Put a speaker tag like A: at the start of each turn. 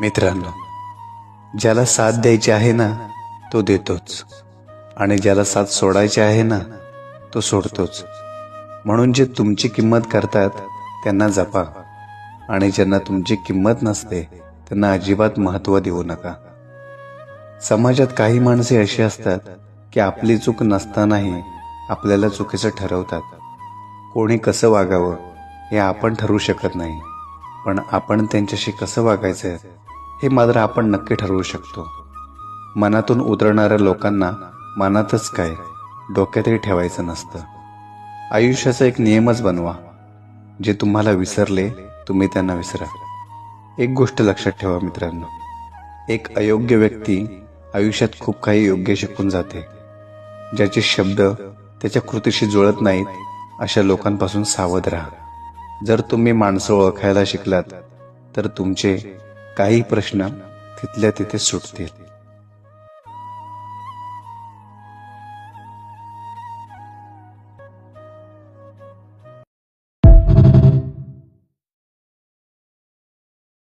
A: मित्रांनो, ज्याला साथ द्यायची आहे ना तो देतोच, आणि ज्याला साथ सोडायची आहे ना तो सोडतोच. म्हणून जे तुमची किंमत करतात त्यांना जपा, आणि ज्यांना तुमची किंमत नसते त्यांना अजिबात महत्त्व देऊ नका. समाजात काही माणसे अशी असतात की आपली चूक नसतानाही आपल्याला चुकीचं ठरवतात. कोणी कसं वागावं हे आपण ठरवू शकत नाही, पण आपण त्यांच्याशी कसं वागायचं हे मात्र आपण नक्की ठरवू शकतो. मनातून उतरणाऱ्या लोकांना मनातच काय, डोक्यातही ठेवायचं नसतं. आयुष्याचा एक नियमच बनवा, जे तुम्हाला विसरले तुम्ही त्यांना विसरा. एक गोष्ट लक्षात ठेवा मित्रांनो, एक अयोग्य व्यक्ती आयुष्यात खूप काही योग्य शिकून जाते. ज्याचे शब्द त्याच्या कृतीशी जुळत नाहीत अशा लोकांपासून सावध राहा. जर तुम्ही माणसं ओळखायला शिकलात तर तुमचे काही प्रश्न तिथल्या तिथे सुटतील.